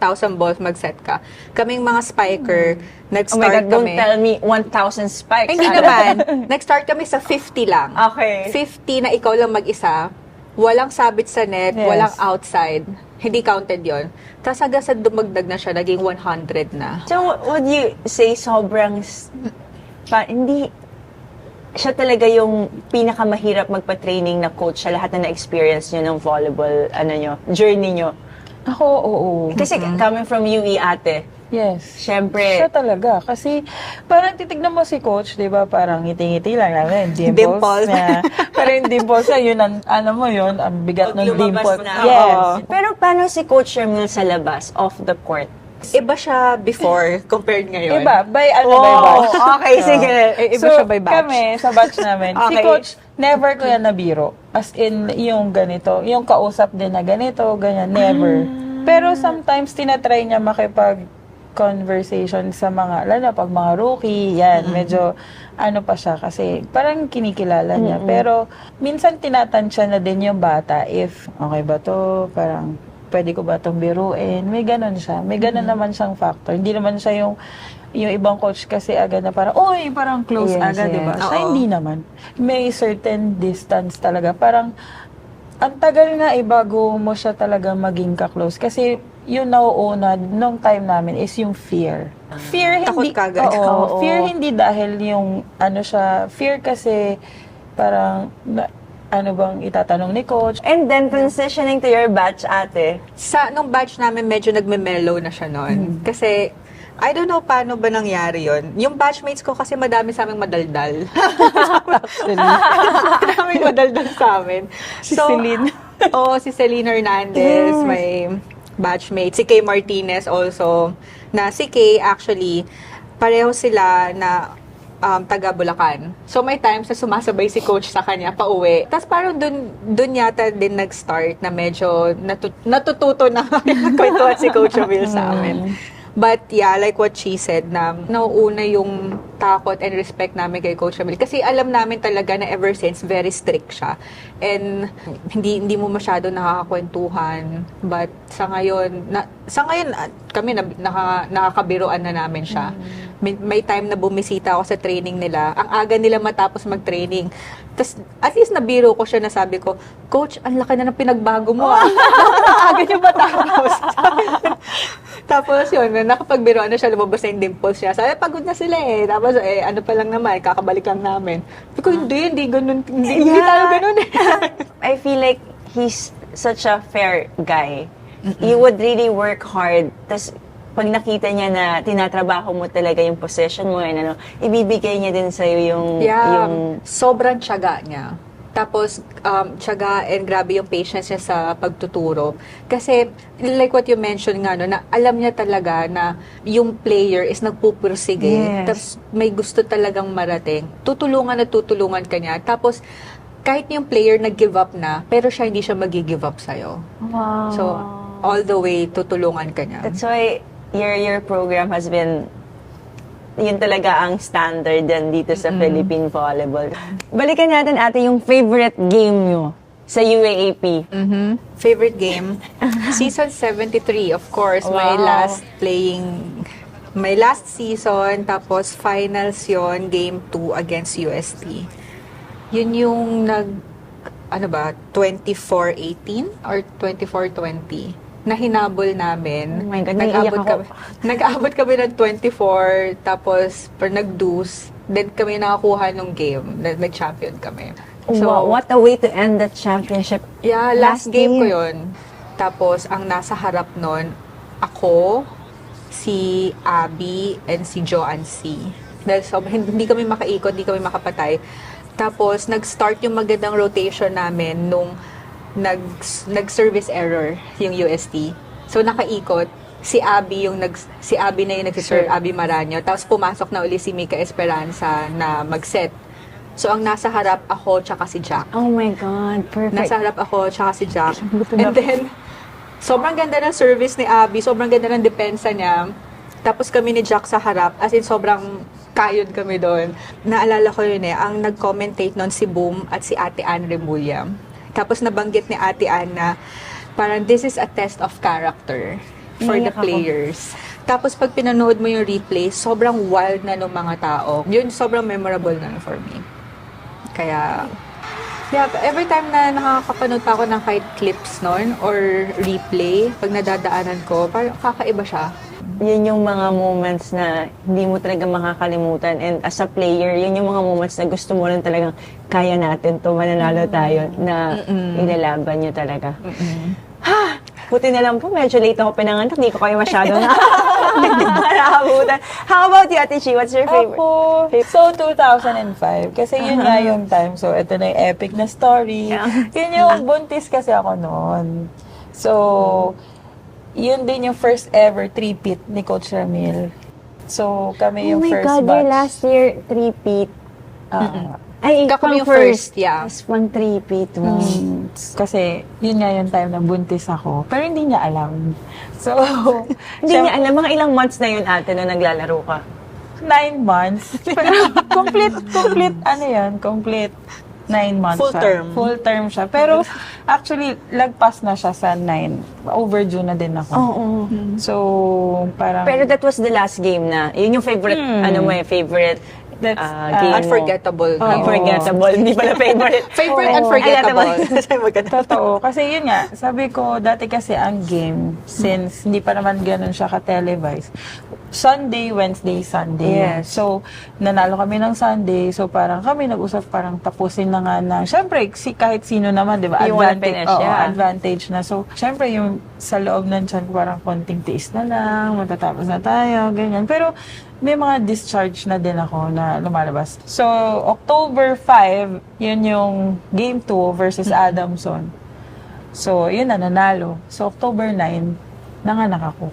1,000 balls mag-set ka. Kaming mga spiker, Oh my nag-start God, don't kami. tell me 1,000 spikes. Hindi naman. Nag-start kami sa 50 lang. Okay. 50 na ikaw lang mag-isa. Walang sabit sa net, Yes. walang outside. Hindi counted yon. Tapos hanggang sa dumagdag na siya, naging 100 na. So, would you say sobrang, hindi, siya talaga yung pinakamahirap magpa-training na coach sa lahat na na-experience nyo ng volleyball, journey nyo? Ako, oo. Kasi coming from UE ate, Yes. syempre, Siya talaga. Kasi parang titignan mo si coach, di ba? Parang ngiti-ngiti lang namin. Dimples. Dimples. Niya. Pero yung dimples niya, yun, ang bigat ng dimple. Yes. Pero paano si Coach Shermil sa labas, off the court? Iba siya before compared ngayon. Iba, by Oh, batch. okay, sige. Iba siya by batch. Kami, sa batch namin, si Okay. coach, never ko yan nabiro. As in, yung ganito, yung kausap din na ganito, ganyan, never. Pero sometimes, tinatry niya conversation sa mga, lalo na pag mga rookie, yan, medyo, pa siya, kasi parang kinikilala niya. Pero, minsan tinatansya na din yung bata, if, okay ba to, parang, pwede ko ba itong biruin? May ganon siya. May ganon naman siyang factor. Hindi naman siya yung ibang coach kasi agad na parang, oy, parang close Yes, agad, yes. diba? Siya Oo. hindi naman. May certain distance talaga. Parang, ang tagal nga bago mo siya talaga maging ka-close. Kasi, yung nauuna nung time namin is yung fear. Fear Takot hindi, ka agad. oo, Oo. fear hindi dahil yung, fear kasi, parang, ano bang itatanong ni coach? And then, transitioning to your batch ate, Nung batch namin, medyo nagme-mellow na siya noon. Kasi, I don't know paano ba nangyari yon. Yung batchmates ko kasi madami sa aming madaldal. Madaming madaldal sa amin. Si Celine. Oo, si Celine Hernandez, may batchmate. Si Kay Martinez also. Na si Kay, actually, pareho sila na taga Bulacan. So may times na sumasabay si coach sa kanya pauwi. Tapos parang dun yata din nag-start na medyo natututo na kwentuhan si Coach Will sa amin. But yeah, like what she said, na nauuna yung takot and respect namin kay Coach Emil. Kasi alam namin talaga na ever since, very strict siya. And hindi mo masyado nakakakwentuhan. But sa ngayon kami nakakabiruan na namin siya. May time na bumisita ako sa training nila. Ang aga nila matapos mag-training. Tapos, at least nabiro ko siya na sabi ko, Coach, ang laki na ng pinagbago mo ah. Aga niyo matapos. Tapos yun, nakapagbiroan na siya, lumabas na yung dimples niya. Sabi, pagod na sila eh. Tapos, ano pa lang naman, kakabalik lang namin. Sabi ko, hindi ganun. Hindi tayo ganun eh. I feel like he's such a fair guy. You would really work hard. Tapos, pag nakita niya na tinatrabaho mo talaga yung position mo, ibibigay niya din sa'yo yung... Sobrang tiyaga niya. Tapos, tiyaga and grabe yung patience niya sa pagtuturo. Kasi, like what you mentioned nga, na alam niya talaga na yung player is nagpupursige. Yes. Tapos, may gusto talagang marating. Tutulungan ka niya. Tapos, kahit yung player nag-give up na, pero siya hindi siya mag-give up sa'yo. Wow. So, all the way, tutulungan ka niya. That's why your program has been, yun talaga ang standard din dito sa Philippine Volleyball. Balikan natin ate yung favorite game nyo sa UAAP. Favorite game? Season 73, of course. My last season, tapos finals yon, game 2 against UST. Yun yung 24-18 or 24-20 na hinabol namin. Oh my God, naiiyak ako. Nag-aabot kami ng 24, tapos nag-deuce, then kami nakakuha nung game, nag-champion kami. What a way to end the championship. Yeah, last game ko yun. Tapos, ang nasa harap nun, ako, si Abby, and si Joanne C. Dahil hindi kami makaikot, hindi kami makapatay. Tapos, nag-start yung magandang rotation namin nung nag-service error yung UST. So, nakaikot. Si Abby na yung nag-serve, Abby Maranyo. Tapos, pumasok na uli si Mika Esperanza na mag-set. So, ang nasa harap ako, tsaka si Jack. Oh my God, perfect. Nasa harap ako, tsaka si Jack. And then, sobrang ganda ng service ni Abby, sobrang ganda ng depensa niya. Tapos kami ni Jack sa harap, as in sobrang kayod kami doon. Naalala ko yun ang nag-commentate nun si Boom at si Ate Ann Remulla. Tapos nabanggit ni Ate Ann na parang this is a test of character. for the Naiyak ako. players. Tapos pag pinanood mo yung replay, sobrang wild na ng mga tao. Yun, sobrang memorable na for me. Kaya, yeah, every time na nakakapanood pa ako ng kahit clips nun or replay, pag nadadaanan ko, parang kakaiba siya. Yun yung mga moments na hindi mo talaga makakalimutan. And as a player, yun yung mga moments na gusto mo lang talagang kaya natin to, mananalo tayo, na ilalaban nyo talaga. Buti na lang po, medyo late ako pinanganak, hindi ko kayo masyado nakakabutan. How about you, Ate Chi? What's your favorite? Ako, so 2005. Kasi yun nga yung time. So, ito na yung epic na story. Yeah. Yun yung buntis kasi ako noon. So, yun din yung first ever three-peat ni Coach Ramil. So, kami Oh yung my first God, batch. your last year, three-peat. Ah, Ikaw pang yung first, yeah. Tapos pang three-peat mo. kasi, yun nga yung time na buntis ako. Pero hindi niya alam. So, Hindi niya alam, mga ilang months na yun, ate, na naglalaro ka. 9 months. complete, complete 9 months Full siya. term. Full term siya. Pero, actually, lagpas na siya sa 9. Overdue na din ako. Oo. So, parang... Pero that was the last game na. Yun yung favorite, ano mo favorite That's, game mo. Unforgettable. Unforgettable. Hindi pala favorite. Favorite Oo. unforgettable. Totoo. Kasi yun nga, sabi ko, dati kasi ang game, since hindi pa naman ganun siya ka-televise, Sunday, Wednesday, Sunday. Yes. So, nanalo kami ng Sunday. So, parang kami nag-usap, parang tapusin na nga na. Siyempre, kahit sino naman, di ba? You wanna finish, yeah. Advantage na. So, siyempre, yung sa loob ng tiyan, parang konting tiis na lang, matatapos na tayo, ganyan. Pero, may mga discharge na din ako na lumalabas. So, October 5, yun yung Game 2 versus Adamson. So, yun na, nanalo. So, October 9, nanganak ako.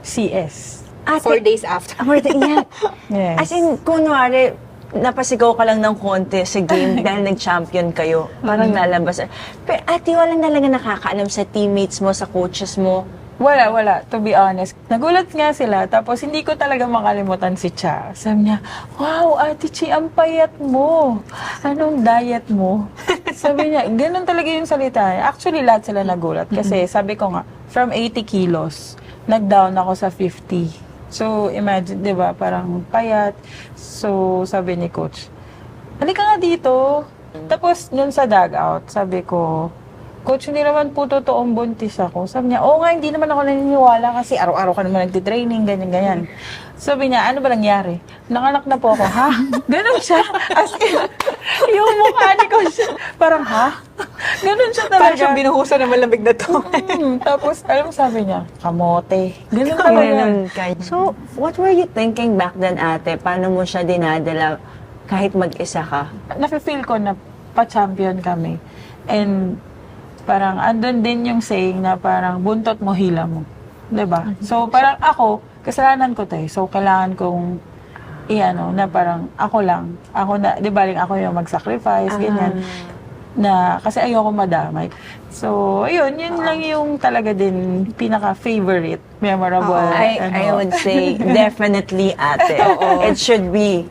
CS. Ate, 4 days after. yeah. Yes. As in, kunwari, napasigaw ka lang ng konti sa game dahil nag-champion kayo. Parang lalabas. Pero ate, walang talaga nakakaalam sa teammates mo, sa coaches mo. Wala. To be honest. Nagulat nga sila. Tapos, hindi ko talaga makalimutan si Cha. Sabi niya, wow, Ate Chi, ang payat mo. Anong diet mo? Sabi niya, ganun talaga yung salita. Actually, lahat sila nagulat. Kasi sabi ko nga, from 80 kilos, nag-down ako sa 50. So, imagine, di ba, parang payat. So, sabi ni Coach, halika nga dito. Tapos, nun sa dugout, sabi ko, Coach, hindi naman po totoong buntis ako. Sabi niya, oo nga, hindi naman ako naniniwala kasi araw-araw ka naman nagtitraining, ganyan-ganyan. Sabi niya, ano ba nangyari? Nanganak na po ako, ha? Ganon siya. As in, yung mukha ni Coach, parang, ha? Ganon siya talaga. Parang siyang binuhusan ng malamig na to. Tapos, alam mo, sabi niya, kamote. Ganon talaga. Ganun kayo. So, what were you thinking back then, ate? Paano mo siya dinadala kahit mag-isa ka? Nafe-feel ko na pa-champion kami. And, parang andun din yung saying na parang buntot mo, hila mo. 'Di ba? So, parang ako, kasalanan ko 'to eh. So, kailangan kong na parang ako lang. Ako na, 'di ba, ako yung mag-sacrifice, ganyan. Na, kasi ayoko madamay. So, ayun, yun lang yung talaga din pinaka-favorite, memorable. I would say, definitely, ate. It should be.